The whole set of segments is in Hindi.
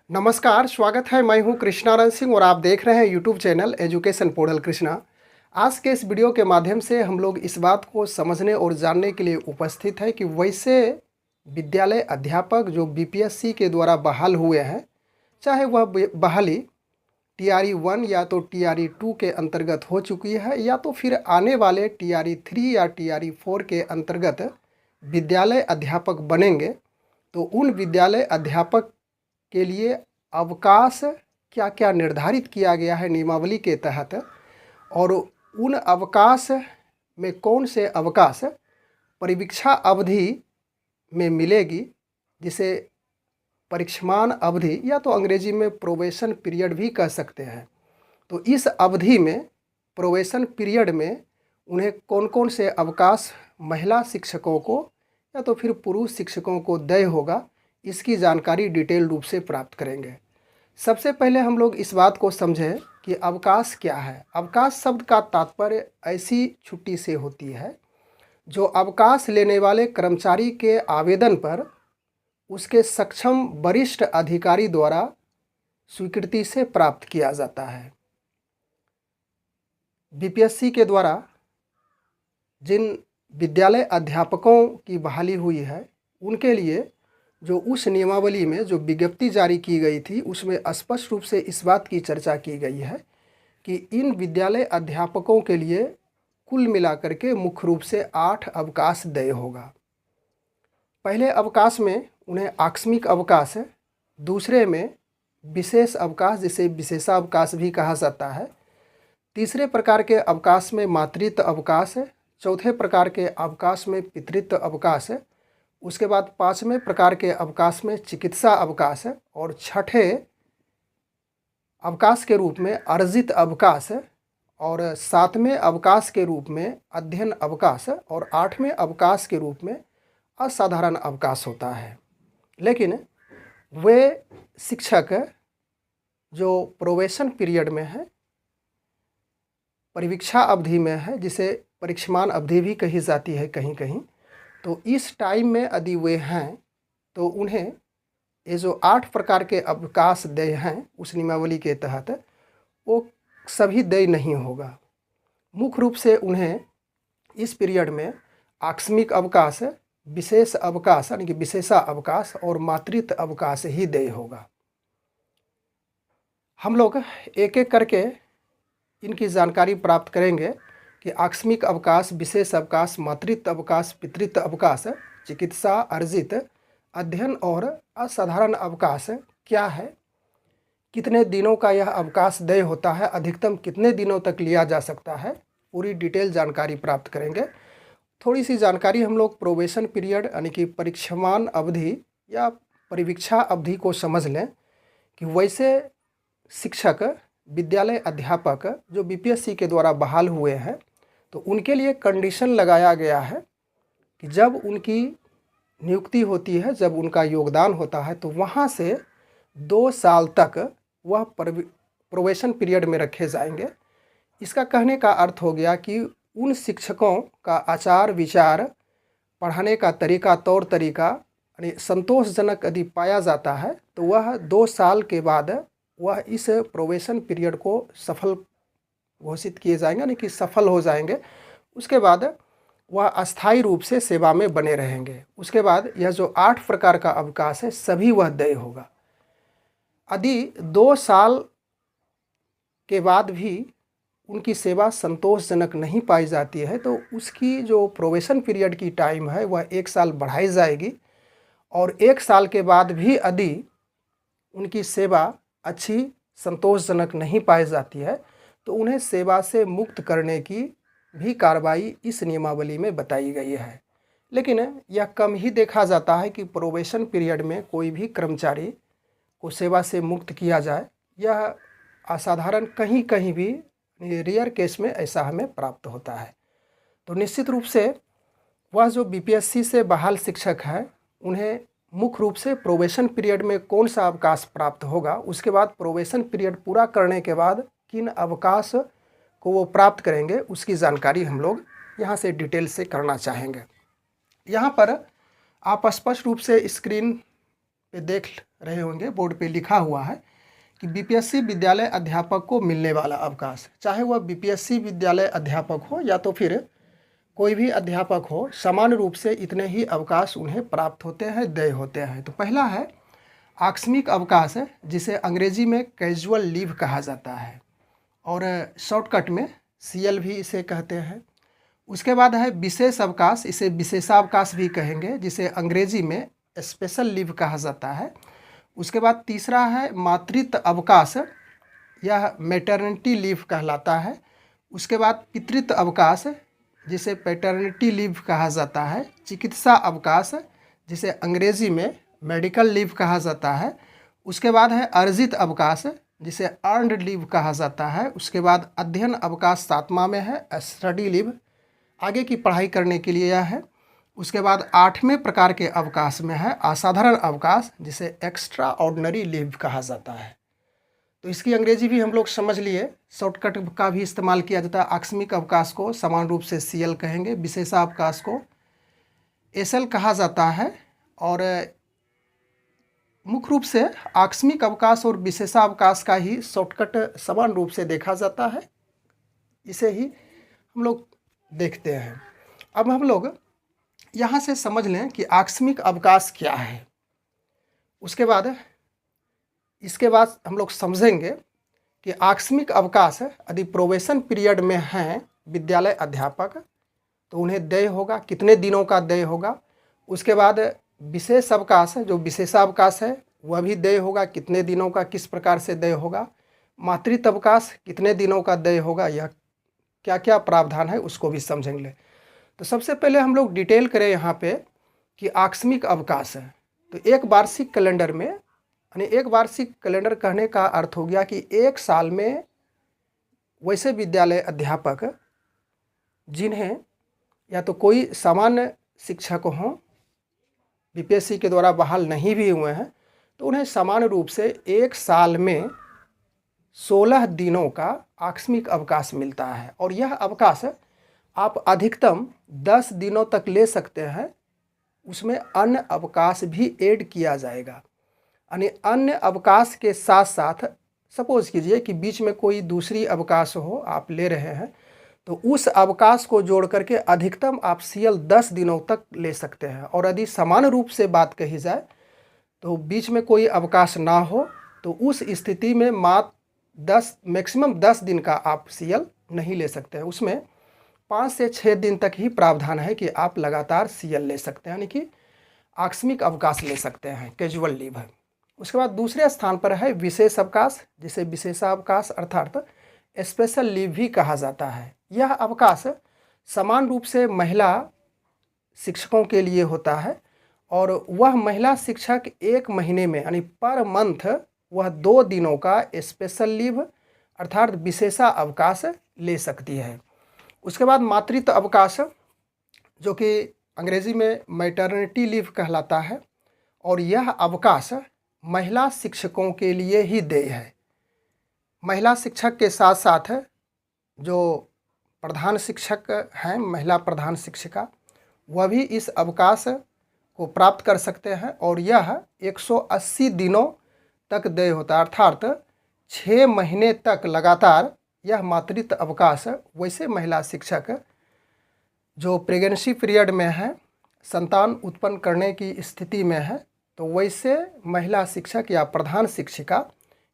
नमस्कार, स्वागत है। मैं हूं कृष्णानंद सिंह और आप देख रहे हैं YouTube channel education portal Krishna. आज के इस वीडियो के माध्यम से हम लोग इस बात को समझने और जानने के लिए उपस्थित है कि वैसे विद्यालय अध्यापक जो बीपीएससी के द्वारा बहाल हुए हैं, चाहे वह बहाली टीआरई 1 या तो टीआरई 2 के अंतर्गत हो चुकी है या तो फिर आने वाले टीआरई 3 या टीआरई 4 के अंतर्गत विद्यालय अध्यापक बनेंगे, तो उन विद्यालय अध्यापक के लिए अवकाश क्या क्या निर्धारित किया गया है नियमावली के तहत, और उन अवकाश में कौन से अवकाश परिवीक्षा अवधि में मिलेगी, जिसे परीक्षमान अवधि या तो अंग्रेजी में प्रोबेशन पीरियड भी कह सकते हैं। तो इस अवधि में, प्रोबेशन पीरियड में, उन्हें कौन कौन से अवकाश महिला शिक्षकों को या तो फिर पुरुष शिक्षकों को देय होगा, इसकी जानकारी डिटेल रूप से प्राप्त करेंगे। सबसे पहले हम लोग इस बात को समझें कि अवकाश क्या है। अवकाश शब्द का तात्पर्य ऐसी छुट्टी से होती है जो अवकाश लेने वाले कर्मचारी के आवेदन पर उसके सक्षम वरिष्ठ अधिकारी द्वारा स्वीकृति से प्राप्त किया जाता है। बीपीएससी के द्वारा जिन विद्यालय अध्यापकों की बहाली हुई है, उनके लिए जो उस नियमावली में जो विज्ञप्ति जारी की गई थी, उसमें स्पष्ट रूप से इस बात की चर्चा की गई है कि इन विद्यालय अध्यापकों के लिए कुल मिलाकर के मुख्य रूप से 8 अवकाश देय होगा। पहले अवकाश में उन्हें आकस्मिक अवकाश है, दूसरे में विशेष अवकाश जिसे विशेषावकाश भी कहा जाता है, तीसरे प्रकार के अवकाश में मातृत्व अवकाश है, चौथे प्रकार के अवकाश में पितृत्व अवकाश है, उसके बाद 5वें प्रकार के अवकाश में चिकित्सा अवकाश है, और छठे अवकाश के रूप में अर्जित अवकाश है, और 7वें अवकाश के रूप में अध्ययन अवकाश है, और 8वें अवकाश के रूप में असाधारण अवकाश होता है। लेकिन वे शिक्षक जो प्रोबेशन पीरियड में है, परिवीक्षा अवधि में है, जिसे परीक्षमान अवधि भी कही जाती है कहीं कहीं, तो इस टाइम में यदि वे हैं तो उन्हें ये जो 8 प्रकार के अवकाश देय हैं उस नियमावली के तहत, वो सभी देय नहीं होगा। मुख्य रूप से उन्हें इस पीरियड में आकस्मिक अवकाश, विशेष अवकाश यानी कि विशेषा अवकाश और मातृत्व अवकाश ही देय होगा। हम लोग एक एक करके इनकी जानकारी प्राप्त करेंगे कि आकस्मिक अवकाश, विशेष अवकाश, मातृत्व अवकाश, पितृत्व अवकाश, चिकित्सा, अर्जित, अध्ययन और असाधारण अवकाश क्या है, कितने दिनों का यह अवकाश देय होता है, अधिकतम कितने दिनों तक लिया जा सकता है, पूरी डिटेल जानकारी प्राप्त करेंगे। थोड़ी सी जानकारी हम लोग प्रोबेशन पीरियड यानी कि परीक्षमान अवधि या परिवीक्षा अवधि को समझ लें कि वैसे शिक्षक, विद्यालय अध्यापक जो बीपीएससी के द्वारा बहाल हुए हैं, तो उनके लिए कंडीशन लगाया गया है कि जब उनकी नियुक्ति होती है, जब उनका योगदान होता है, तो वहाँ से 2 साल तक वह प्रोबेशन पीरियड में रखे जाएंगे। इसका कहने का अर्थ हो गया कि उन शिक्षकों का आचार विचार, पढ़ाने का तरीका, तौर तरीका यानी संतोषजनक यदि पाया जाता है, तो वह 2 साल के बाद वह इस प्रोबेशन पीरियड को सफल घोषित किए जाएंगे, यानी कि सफल हो जाएंगे। उसके बाद वह अस्थायी रूप से सेवा में बने रहेंगे। उसके बाद यह जो 8 प्रकार का अवकाश है, सभी वह देय होगा। यदि 2 साल के बाद भी उनकी सेवा संतोषजनक नहीं पाई जाती है, तो उसकी जो प्रोबेशन पीरियड की टाइम है वह 1 साल बढ़ाई जाएगी, और 1 साल के बाद भी यदि उनकी सेवा अच्छी, संतोषजनक नहीं पाई जाती है, तो उन्हें सेवा से मुक्त करने की भी कार्रवाई इस नियमावली में बताई गई है। लेकिन यह कम ही देखा जाता है कि प्रोबेशन पीरियड में कोई भी कर्मचारी को सेवा से मुक्त किया जाए। यह असाधारण, कहीं कहीं भी रेयर केस में ऐसा हमें प्राप्त होता है। तो निश्चित रूप से वह जो बीपीएससी से बहाल शिक्षक हैं, उन्हें मुख्य रूप से प्रोबेशन पीरियड में कौन सा अवकाश प्राप्त होगा, उसके बाद प्रोबेशन पीरियड पूरा करने के बाद किन अवकाश को वो प्राप्त करेंगे, उसकी जानकारी हम लोग यहाँ से डिटेल से करना चाहेंगे। यहाँ पर आप स्पष्ट रूप से स्क्रीन पे देख रहे होंगे, बोर्ड पे लिखा हुआ है कि बीपीएससी विद्यालय अध्यापक को मिलने वाला अवकाश, चाहे वह बीपीएससी विद्यालय अध्यापक हो या तो फिर कोई भी अध्यापक हो, समान रूप से इतने ही अवकाश उन्हें प्राप्त होते हैं, देय होते हैं। तो पहला है आकस्मिक अवकाश, जिसे अंग्रेजी में कैजुअल लीव कहा जाता है और शॉर्टकट में सीएल भी इसे कहते हैं। उसके बाद है विशेष अवकाश, इसे विशेषावकाश भी कहेंगे, जिसे अंग्रेजी में स्पेशल लीव कहा जाता है। उसके बाद तीसरा है मातृत्व अवकाश, यह मैटरनिटी लीव कहलाता है। उसके बाद पितृत्व अवकाश, जिसे पैटर्निटी लीव कहा जाता है। चिकित्सा अवकाश, जिसे अंग्रेजी में मेडिकल लीव कहा जाता है। उसके बाद है अर्जित अवकाश, जिसे अर्नड लीव कहा जाता है। उसके बाद अध्ययन अवकाश 7वां में है, स्टडी लीव, आगे की पढ़ाई करने के लिए यह है। उसके बाद 8वें प्रकार के अवकाश में है असाधारण अवकाश, जिसे एक्स्ट्रा ऑर्डिनरी लीव कहा जाता है। तो इसकी अंग्रेजी भी हम लोग समझ लिए, शॉर्टकट का भी इस्तेमाल किया जाता है। आकस्मिक अवकाश को समान रूप से सीएल कहेंगे, विशेषावकाश को एसएल कहा जाता है। और मुख्य रूप से आकस्मिक अवकाश और विशेषावकाश का ही शॉर्टकट समान रूप से देखा जाता है, इसे ही हम लोग देखते हैं। अब हम लोग यहाँ से समझ लें कि आकस्मिक अवकाश क्या है। इसके बाद हम लोग समझेंगे कि आकस्मिक अवकाश यदि प्रोबेशन पीरियड में हैं विद्यालय अध्यापक तो उन्हें देय होगा, कितने दिनों का देय होगा। उसके बाद विशेष अवकाश है, जो विशेषावकाश है वह भी देय होगा, कितने दिनों का, किस प्रकार से देय होगा। मातृत्व अवकाश कितने दिनों का देय होगा, यह क्या क्या प्रावधान है उसको भी समझेंगे। तो सबसे पहले हम लोग डिटेल करें यहाँ पे कि आकस्मिक अवकाश है। तो एक वार्षिक कैलेंडर में, यानी एक वार्षिक कैलेंडर कहने का अर्थ हो गया कि एक साल में वैसे विद्यालय अध्यापक जिन्हें या तो कोई सामान्य शिक्षक हों, बीपीएससी के द्वारा बहाल नहीं भी हुए हैं, तो उन्हें सामान्य रूप से एक साल में 16 दिनों का आकस्मिक अवकाश मिलता है। और यह अवकाश आप अधिकतम 10 दिनों तक ले सकते हैं, उसमें अन्य अवकाश भी ऐड किया जाएगा। यानी अन्य अवकाश के साथ साथ सपोज कीजिए कि बीच में कोई दूसरी अवकाश हो आप ले रहे हैं, तो उस अवकाश को जोड़ करके अधिकतम आप सीएल 10 दिनों तक ले सकते हैं। और यदि समान रूप से बात कही जाए तो बीच में कोई अवकाश ना हो तो उस स्थिति में मात्र मैक्सिमम 10 दिन का आप सीएल नहीं ले सकते हैं। उसमें 5 से 6 दिन तक ही प्रावधान है कि आप लगातार सीएल ले सकते हैं, यानी कि आकस्मिक अवकाश ले सकते हैं, कैजुअल लीव है। उसके बाद दूसरे स्थान पर है विशेष अवकाश, जिसे विशेषावकाश अर्थात स्पेशल लीव भी कहा जाता है। यह अवकाश समान रूप से महिला शिक्षकों के लिए होता है और वह महिला शिक्षक 1 महीने में यानी पर मंथ वह 2 दिनों का स्पेशल लीव अर्थात विशेषा अवकाश ले सकती है। उसके बाद मातृत्व अवकाश, जो कि अंग्रेजी में मैटरनिटी लीव कहलाता है, और यह अवकाश महिला शिक्षकों के लिए ही देय है। महिला शिक्षक के साथ साथ जो प्रधान शिक्षक हैं, महिला प्रधान शिक्षिका, वह भी इस अवकाश को प्राप्त कर सकते हैं और यह 180 दिनों तक देय होता है, अर्थात 6 महीने तक लगातार यह मातृत्व अवकाश वैसे महिला शिक्षक जो प्रेगनेंसी पीरियड में है, संतान उत्पन्न करने की स्थिति में है, तो वैसे महिला शिक्षक या प्रधान शिक्षिका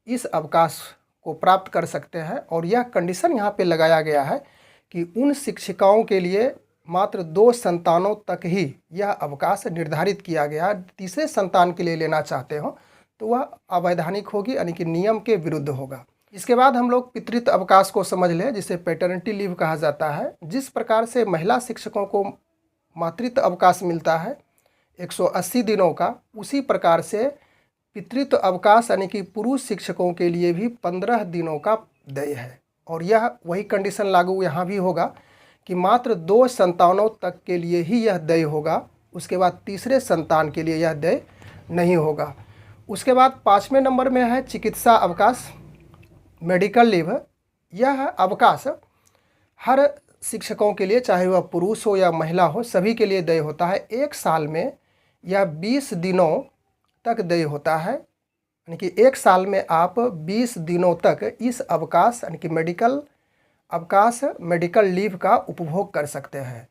इस अवकाश को प्राप्त कर सकते हैं। और यह कंडीशन यहाँ पे लगाया गया है कि उन शिक्षिकाओं के लिए मात्र 2 संतानों तक ही यह अवकाश निर्धारित किया गया। तीसरे संतान के लिए लेना चाहते हो तो वह अवैधानिक होगी, यानी कि नियम के विरुद्ध होगा। इसके बाद हम लोग पितृत्व अवकाश को समझ लें, जिसे पैटर्निटी लीव कहा जाता है। जिस प्रकार से महिला शिक्षकों को मातृत्व अवकाश मिलता है 180 दिनों का, उसी प्रकार से पितृत्व अवकाश यानी कि पुरुष शिक्षकों के लिए भी 15 दिनों का देय है। और यह वही कंडीशन लागू यहाँ भी होगा कि मात्र 2 संतानों तक के लिए ही यह देय होगा, उसके बाद तीसरे संतान के लिए यह देय नहीं होगा। उसके बाद 5वें नंबर में है चिकित्सा अवकाश, मेडिकल लीव। यह अवकाश हर शिक्षकों के लिए, चाहे वह पुरुष हो या महिला हो, सभी के लिए देय होता है। एक साल में यह 20 दिनों तक देय होता है, यानी कि एक साल में आप 20 दिनों तक इस अवकाश यानी कि मेडिकल अवकाश मेडिकल लीव का उपभोग कर सकते हैं।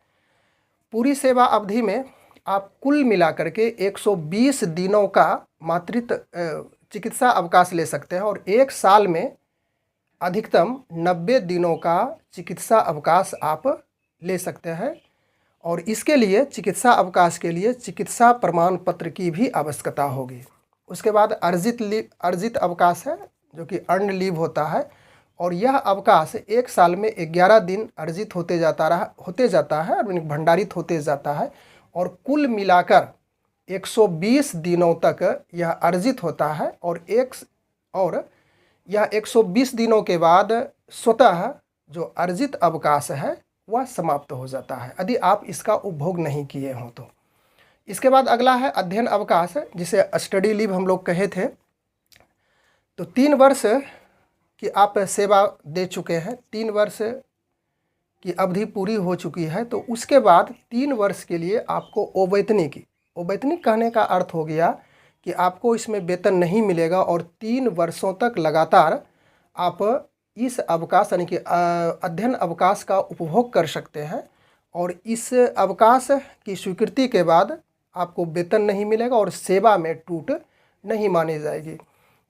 पूरी सेवा अवधि में आप कुल मिलाकर के 120 दिनों का मातृत्व चिकित्सा अवकाश ले सकते हैं और एक साल में अधिकतम 90 दिनों का चिकित्सा अवकाश आप ले सकते हैं। और इसके लिए चिकित्सा अवकाश के लिए चिकित्सा प्रमाण पत्र की भी आवश्यकता होगी। उसके बाद अर्जित अवकाश है जो कि अर्न लीव होता है, और यह अवकाश एक साल में 11 दिन अर्जित होते जाता है और भंडारित होते जाता है, और कुल मिलाकर 120 दिनों तक यह अर्जित होता है। और यह 120 दिनों के बाद स्वतः जो अर्जित अवकाश है वह समाप्त हो जाता है यदि आप इसका उपभोग नहीं किए हों तो। इसके बाद अगला है अध्ययन अवकाश, जिसे स्टडी लीव हम लोग कहे थे। तो 3 वर्ष की आप सेवा दे चुके हैं, 3 वर्ष की अवधि पूरी हो चुकी है, तो उसके बाद 3 वर्ष के लिए आपको अवैतनिक कहने का अर्थ हो गया कि आपको इसमें वेतन नहीं मिलेगा और 3 वर्षों तक लगातार आप इस अवकाश यानी कि अध्ययन अवकाश का उपभोग कर सकते हैं, और इस अवकाश की स्वीकृति के बाद आपको वेतन नहीं मिलेगा और सेवा में टूट नहीं मानी जाएगी।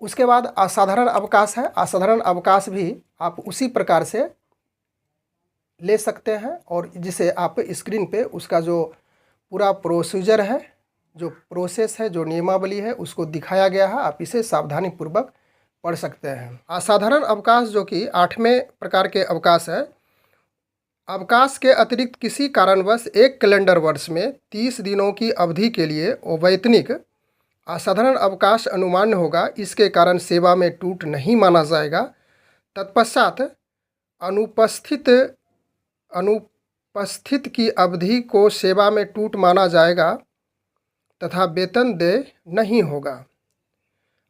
उसके बाद असाधारण अवकाश है। असाधारण अवकाश भी आप उसी प्रकार से ले सकते हैं, और जिसे आप स्क्रीन पे उसका जो पूरा प्रोसीजर है, जो प्रोसेस है, जो नियमावली है, उसको दिखाया गया है। आप इसे सावधानीपूर्वक पढ़ सकते हैं। असाधारण अवकाश जो कि 8वें प्रकार के अवकाश है। अवकाश के अतिरिक्त किसी कारणवश एक कैलेंडर वर्ष में 30 दिनों की अवधि के लिए अवैतनिक असाधारण अवकाश अनुमान्य होगा। इसके कारण सेवा में टूट नहीं माना जाएगा। तत्पश्चात अनुपस्थित की अवधि को सेवा में टूट माना जाएगा तथा वेतन देय नहीं होगा।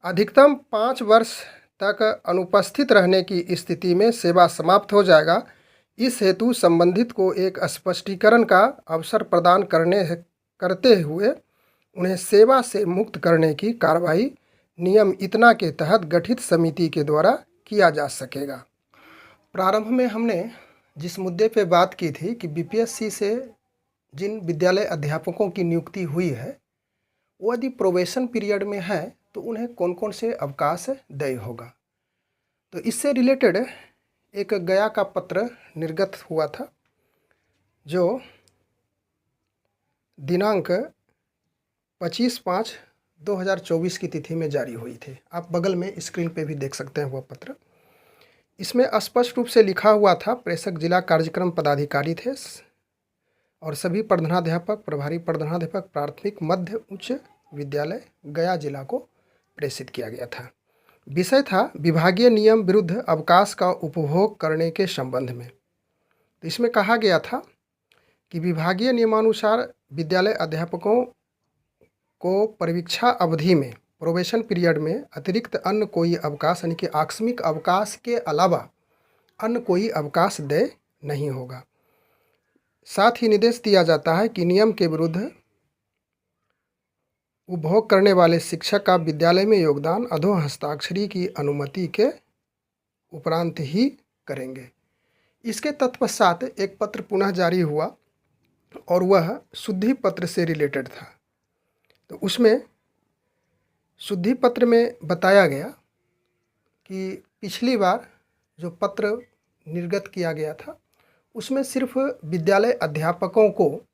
अधिकतम 5 वर्ष तक अनुपस्थित रहने की स्थिति में सेवा समाप्त हो जाएगा। इस हेतु संबंधित को एक स्पष्टीकरण का अवसर प्रदान करते हुए उन्हें सेवा से मुक्त करने की कार्रवाई नियम इतना के तहत गठित समिति के द्वारा किया जा सकेगा। प्रारंभ में हमने जिस मुद्दे पे बात की थी कि बीपीएससी से जिन विद्यालय अध्यापकों की नियुक्ति हुई है वो यदि प्रोबेशन पीरियड में है तो उन्हें कौन कौन से अवकाश देय होगा। तो इससे रिलेटेड एक गया का पत्र निर्गत हुआ था जो दिनांक 25/5/2024 की तिथि में जारी हुई थी। आप बगल में स्क्रीन पे भी देख सकते हैं वह पत्र। इसमें स्पष्ट रूप से लिखा हुआ था, प्रेषक जिला कार्यक्रम पदाधिकारी थे और सभी प्रधानाध्यापक, प्रभारी प्रधानाध्यापक प्राथमिक मध्य उच्च विद्यालय गया जिला को प्रेषित किया गया था। विषय था विभागीय नियम विरुद्ध अवकाश का उपभोग करने के संबंध में। तो इसमें कहा गया था कि विभागीय नियमानुसार विद्यालय अध्यापकों को परीक्षा अवधि में प्रोबेशन पीरियड में अतिरिक्त अन्य कोई अवकाश यानी कि आकस्मिक अवकाश के अलावा अन्य कोई अवकाश देय नहीं होगा। साथ ही निर्देश दिया जाता है कि नियम के विरुद्ध उपभोग करने वाले शिक्षक का विद्यालय में योगदान अधो हस्ताक्षरी की अनुमति के उपरांत ही करेंगे। इसके तत्पश्चात एक पत्र पुनः जारी हुआ और वह शुद्धि पत्र से रिलेटेड था। तो उसमें शुद्धि पत्र में बताया गया कि पिछली बार जो पत्र निर्गत किया गया था उसमें सिर्फ विद्यालय अध्यापकों को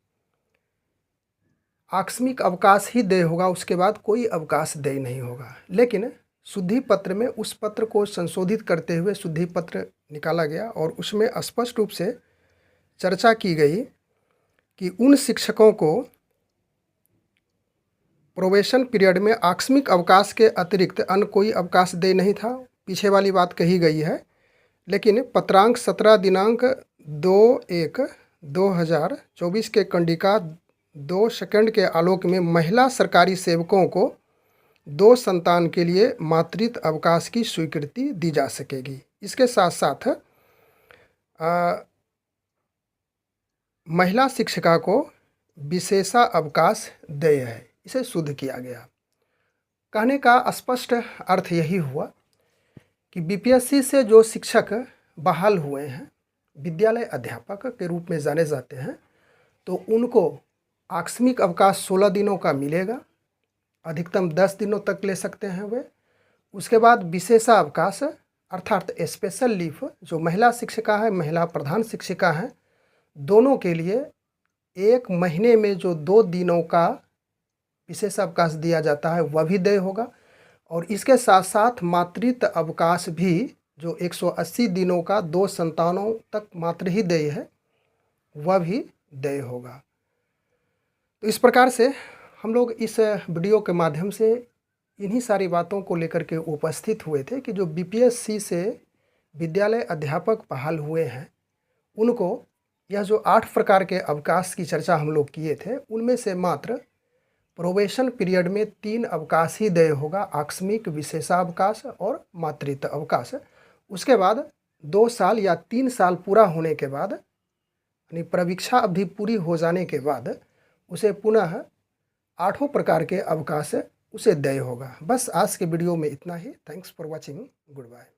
आकस्मिक अवकाश ही देय होगा, उसके बाद कोई अवकाश देय नहीं होगा। लेकिन शुद्धि पत्र में उस पत्र को संशोधित करते हुए शुद्धि पत्र निकाला गया और उसमें स्पष्ट रूप से चर्चा की गई कि उन शिक्षकों को प्रोबेशन पीरियड में आकस्मिक अवकाश के अतिरिक्त अन्य कोई अवकाश देय नहीं था। पीछे वाली बात कही गई है, लेकिन पत्रांक 17 दिनांक 2/1/2024 के कंडिका 2 सेकंड के आलोक में महिला सरकारी सेवकों को 2 संतान के लिए मातृत्व अवकाश की स्वीकृति दी जा सकेगी। इसके साथ साथ महिला शिक्षिका को विशेषा अवकाश देय है, इसे शुद्ध किया गया। कहने का स्पष्ट अर्थ यही हुआ कि बीपीएससी से जो शिक्षक बहाल हुए हैं, विद्यालय अध्यापक के रूप में जाने जाते हैं, तो उनको आकस्मिक अवकाश 16 दिनों का मिलेगा। अधिकतम 10 दिनों तक ले सकते हैं वे। उसके बाद विशेषावकाश अर्थात स्पेशल लीव, जो महिला शिक्षिका है, महिला प्रधान शिक्षिका हैं, दोनों के लिए 1 महीने में जो 2 दिनों का विशेषावकाश दिया जाता है वह भी देय होगा। और इसके साथ साथ मातृत्व अवकाश भी, जो 180 दिनों का 2 संतानों तक मात्र ही देय है, वह भी देय होगा। तो इस प्रकार से हम लोग इस वीडियो के माध्यम से इन्हीं सारी बातों को लेकर के उपस्थित हुए थे कि जो बीपीएससी से विद्यालय अध्यापक बहाल हुए हैं, उनको यह जो 8 प्रकार के अवकाश की चर्चा हम लोग किए थे, उनमें से मात्र प्रोबेशन पीरियड में 3 अवकाश ही देय होगा, आकस्मिक, विशेषावकाश और मातृत्व अवकाश। उसके बाद 2 साल या 3 साल पूरा होने के बाद, यानी प्रवीक्षा अवधि पूरी हो जाने के बाद, उसे पुनः 8 प्रकार के अवकाश उसे देय होगा। बस आज के वीडियो में इतना ही। Thanks for watching. Good bye.